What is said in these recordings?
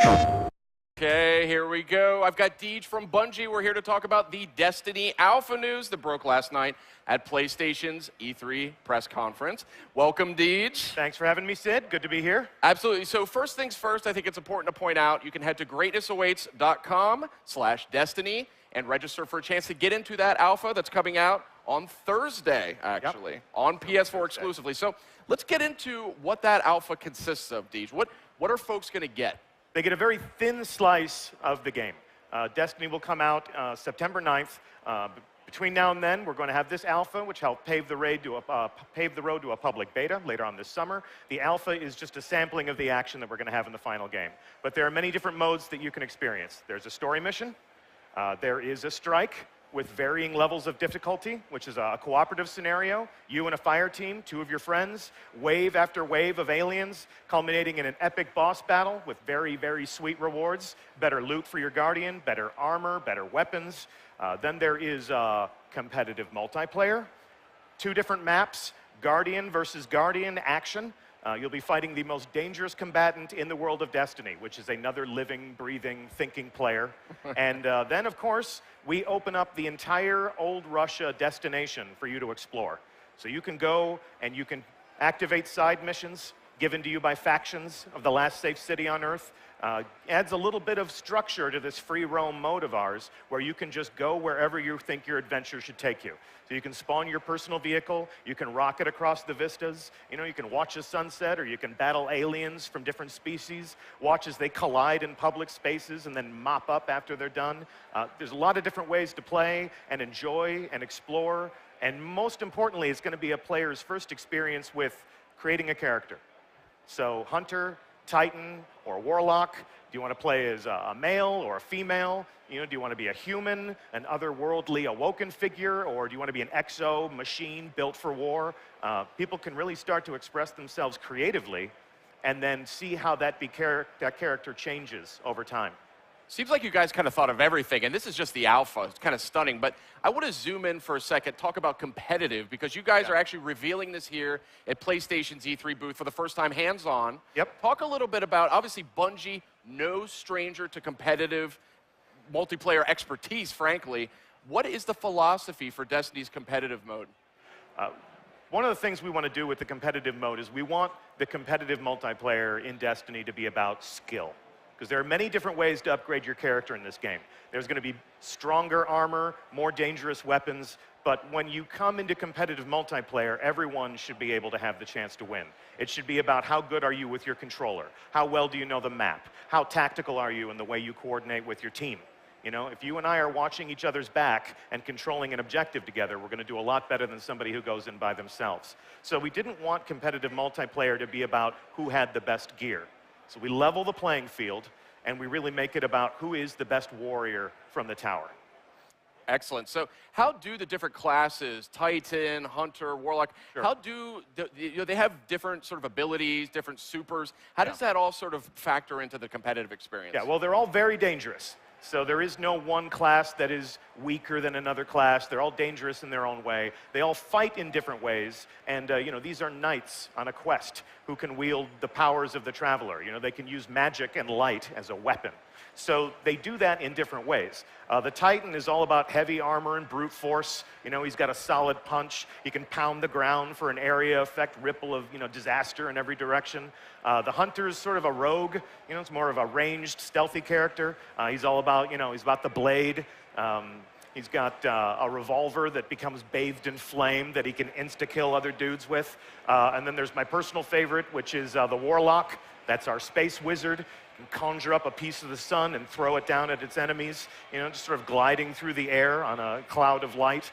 Okay, here we go. I've got Deej from Bungie. We're here to talk about the Destiny Alpha news that broke last night at PlayStation's E3 press conference. Welcome, Deej. Thanks for having me, Sid. Good to be here. Absolutely. So first things first, I think it's important to point out you can head to greatnessawaits.com/Destiny and register for a chance to get into that alpha that's coming out on Thursday, actually, on PS4 exclusively. So let's get into what that alpha consists of, Deej. What are folks going to get? They get a very thin slice of the game. Destiny will come out September 9th. Between now and then, we're going to have this alpha, which helped pave the road to a public beta later on this summer. The alpha is just a sampling of the action that we're going to have in the final game. But there are many different modes that you can experience. There's a story mission. There is a strike with varying levels of difficulty, which is a cooperative scenario. You and a fire team, two of your friends, wave after wave of aliens, culminating in an epic boss battle with very, very sweet rewards. Better loot for your Guardian, better armor, better weapons. Then there is competitive multiplayer. Two different maps, Guardian versus Guardian action. You'll be fighting the most dangerous combatant in the world of Destiny, which is another living, breathing, thinking player. And then, of course, we open up the entire old Russia destination for you to explore. So you can go and you can activate side missions given to you by factions of the last safe city on Earth. Adds a little bit of structure to this free roam mode of ours where you can just go wherever you think your adventure should take you. So you can spawn your personal vehicle, you can rocket across the vistas, you can watch a sunset, or you can battle aliens from different species, watch as they collide in public spaces and then mop up after they're done. There's a lot of different ways to play and enjoy and explore, and most importantly, it's going to be a player's first experience with creating a character. So Hunter, Titan, or Warlock, do you want to play as a male or a female? Do you want to be a human, an otherworldly awoken figure, or do you want to be an exo machine built for war? People can really start to express themselves creatively and then see how that character changes over time. Seems like you guys kind of thought of everything, and this is just the alpha. It's kind of stunning, but I want to zoom in for a second, talk about competitive, because you guys are actually revealing this here at PlayStation's E3 booth for the first time, hands-on. Yep. Talk a little bit about, obviously, Bungie, no stranger to competitive multiplayer expertise, frankly. What is the philosophy for Destiny's competitive mode? One of the things we want to do with the competitive mode is we want the competitive multiplayer in Destiny to be about skill. Because there are many different ways to upgrade your character in this game. There's going to be stronger armor, more dangerous weapons, but when you come into competitive multiplayer, everyone should be able to have the chance to win. It should be about how good are you with your controller? How well do you know the map? How tactical are you in the way you coordinate with your team? If you and I are watching each other's back and controlling an objective together, we're going to do a lot better than somebody who goes in by themselves. So we didn't want competitive multiplayer to be about who had the best gear. So we level the playing field, and we really make it about who is the best warrior from the tower. Excellent. So how do the different classes, Titan, Hunter, Warlock, how do they have different sort of abilities, different supers? How does that all sort of factor into the competitive experience? Yeah, well, they're all very dangerous. So there is no one class that is weaker than another class. They're all dangerous in their own way. They all fight in different ways. And, these are knights on a quest who can wield the powers of the traveler. They can use magic and light as a weapon. So they do that in different ways. The Titan is all about heavy armor and brute force. He's got a solid punch. He can pound the ground for an area effect, ripple of, disaster in every direction. The Hunter is sort of a rogue. It's more of a ranged, stealthy character. He's all about, he's about the blade. He's got a revolver that becomes bathed in flame that he can insta-kill other dudes with. And then there's my personal favorite, which is the Warlock. That's our space wizard. Can conjure up a piece of the sun and throw it down at its enemies, just sort of gliding through the air on a cloud of light.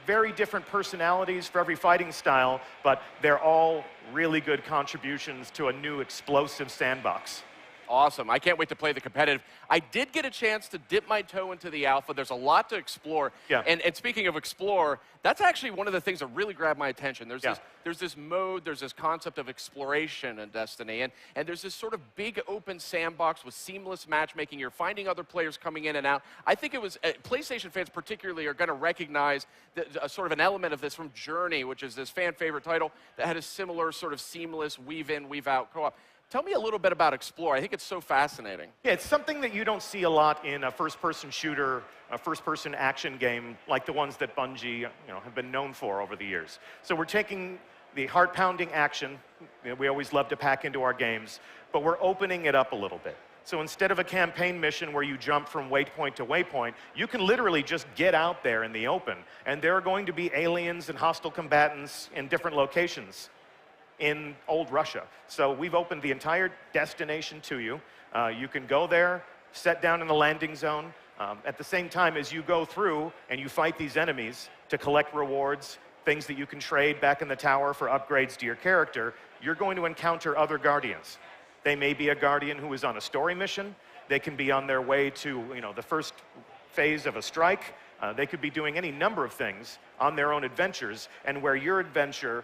Very different personalities for every fighting style, but they're all really good contributions to a new explosive sandbox. Awesome. I can't wait to play the competitive. I did get a chance to dip my toe into the alpha. There's a lot to explore. Yeah. And speaking of explore, that's actually one of the things that really grabbed my attention. There's this mode, there's this concept of exploration in Destiny, and there's this sort of big open sandbox with seamless matchmaking. You're finding other players coming in and out. I think it was, PlayStation fans particularly are going to recognize sort of an element of this from Journey, which is this fan favorite title that had a similar sort of seamless weave in, weave out co-op. Tell me a little bit about Explore. I think it's so fascinating. Yeah, it's something that you don't see a lot in a first-person shooter, a first-person action game like the ones that Bungie, have been known for over the years. So we're taking the heart-pounding action we always love to pack into our games, but we're opening it up a little bit. So instead of a campaign mission where you jump from waypoint to waypoint, you can literally just get out there in the open, and there are going to be aliens and hostile combatants in different locations in old Russia. So we've opened the entire destination to you. You can go there, set down in the landing zone. At the same time as you go through and you fight these enemies to collect rewards, things that you can trade back in the tower for upgrades to your character, you're going to encounter other Guardians. They may be a Guardian who is on a story mission. They can be on their way to the first phase of a strike. They could be doing any number of things on their own adventures, and where your adventure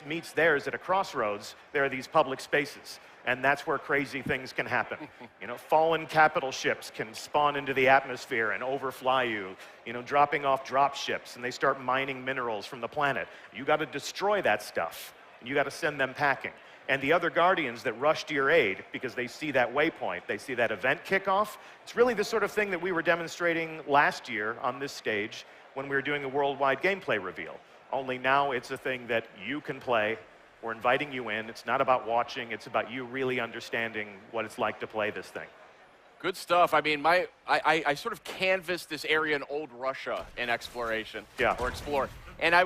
meets theirs at a crossroads, there are these public spaces. And that's where crazy things can happen. Fallen capital ships can spawn into the atmosphere and overfly you, dropping off drop ships, and they start mining minerals from the planet. You got to destroy that stuff, and you got to send them packing. And the other Guardians that rush to your aid because they see that waypoint, they see that event kickoff, it's really the sort of thing that we were demonstrating last year on this stage when we were doing the worldwide gameplay reveal. Only now it's a thing that you can play. We're inviting you in. It's not about watching. It's about you really understanding what it's like to play this thing. Good stuff. I mean, I sort of canvassed this area in old Russia in exploration, or Explore. And I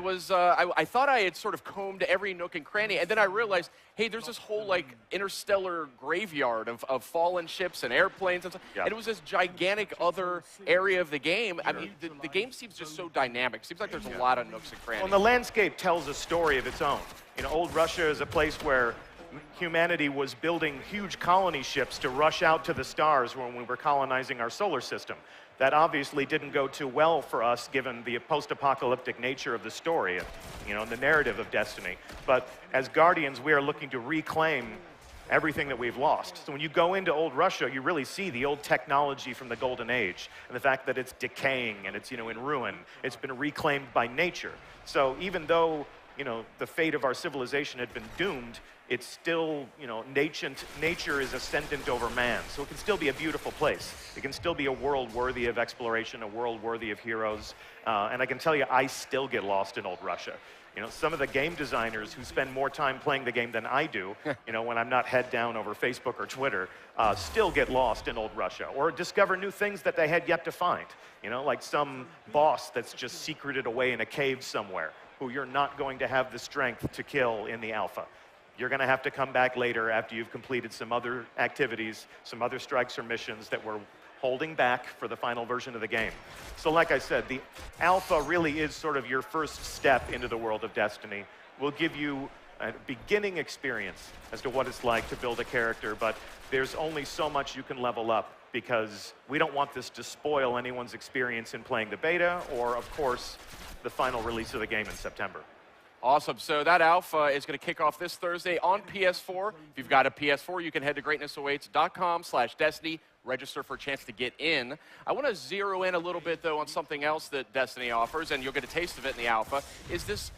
thought I had sort of combed every nook and cranny, and then I realized, hey, there's this whole interstellar graveyard of fallen ships and airplanes and stuff. And it was this gigantic other area of the game. I mean, the game seems just so dynamic. Seems like there's a lot of nooks and crannies. Well, the landscape tells a story of its own. Old Russia is a place where humanity was building huge colony ships to rush out to the stars when we were colonizing our solar system. That obviously didn't go too well for us given the post-apocalyptic nature of the story, and the narrative of Destiny. But as Guardians, we are looking to reclaim everything that we've lost. So when you go into old Russia, you really see the old technology from the Golden Age and the fact that it's decaying and it's, in ruin. It's been reclaimed by nature. So even though, the fate of our civilization had been doomed, it's still, nature is ascendant over man. So it can still be a beautiful place. It can still be a world worthy of exploration, a world worthy of heroes. And I can tell you, I still get lost in old Russia. Some of the game designers who spend more time playing the game than I do, when I'm not head down over Facebook or Twitter, still get lost in old Russia or discover new things that they had yet to find. Like some boss that's just secreted away in a cave somewhere who you're not going to have the strength to kill in the alpha. You're going to have to come back later after you've completed some other activities, some other strikes or missions that we're holding back for the final version of the game. So like I said, the alpha really is sort of your first step into the world of Destiny. We'll give you a beginning experience as to what it's like to build a character, but there's only so much you can level up because we don't want this to spoil anyone's experience in playing the beta or, of course, the final release of the game in September. Awesome. So that alpha is going to kick off this Thursday on PS4. If you've got a PS4, you can head to greatnessawaits.com/Destiny, register for a chance to get in. I want to zero in a little bit, though, on something else that Destiny offers, and you'll get a taste of it in the alpha, is this.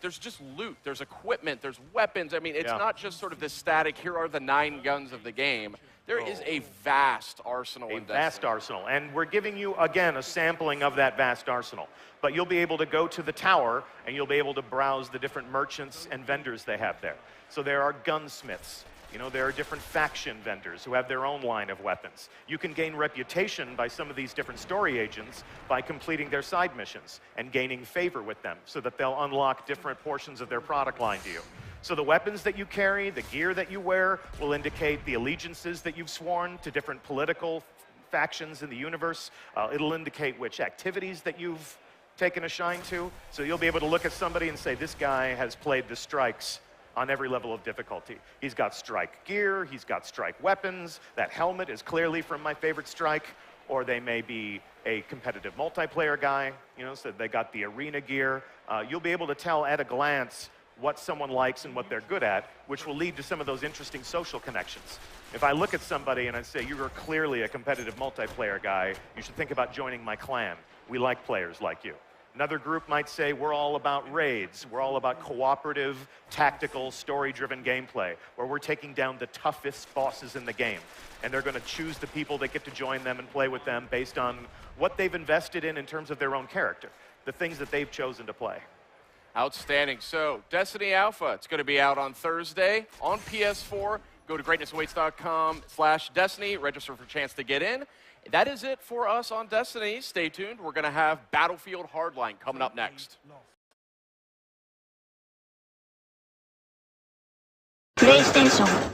There's just loot, there's equipment, there's weapons. I mean, it's not just sort of this static, here are the 9 guns of the game. There is a vast arsenal in Destiny. A vast arsenal, and we're giving you, again, a sampling of that vast arsenal. But you'll be able to go to the tower, and you'll be able to browse the different merchants and vendors they have there. So there are gunsmiths. There are different faction vendors who have their own line of weapons. You can gain reputation by some of these different story agents by completing their side missions and gaining favor with them so that they'll unlock different portions of their product line to you. So the weapons that you carry, the gear that you wear, will indicate the allegiances that you've sworn to different political factions in the universe. It'll indicate which activities that you've taken a shine to. So you'll be able to look at somebody and say, this guy has played the strikes on every level of difficulty. He's got strike gear, he's got strike weapons, that helmet is clearly from my favorite strike, or they may be a competitive multiplayer guy, so they got the arena gear. You'll be able to tell at a glance what someone likes and what they're good at, which will lead to some of those interesting social connections. If I look at somebody and I say, you are clearly a competitive multiplayer guy, you should think about joining my clan. We like players like you. Another group might say we're all about raids. We're all about cooperative, tactical, story-driven gameplay, where we're taking down the toughest bosses in the game. And they're going to choose the people that get to join them and play with them based on what they've invested in terms of their own character, the things that they've chosen to play. Outstanding. So, Destiny Alpha, it's going to be out on Thursday on PS4. Go to greatnessawaits.com/Destiny, register for a chance to get in. That is it for us on Destiny. Stay tuned. We're going to have Battlefield Hardline coming up next. PlayStation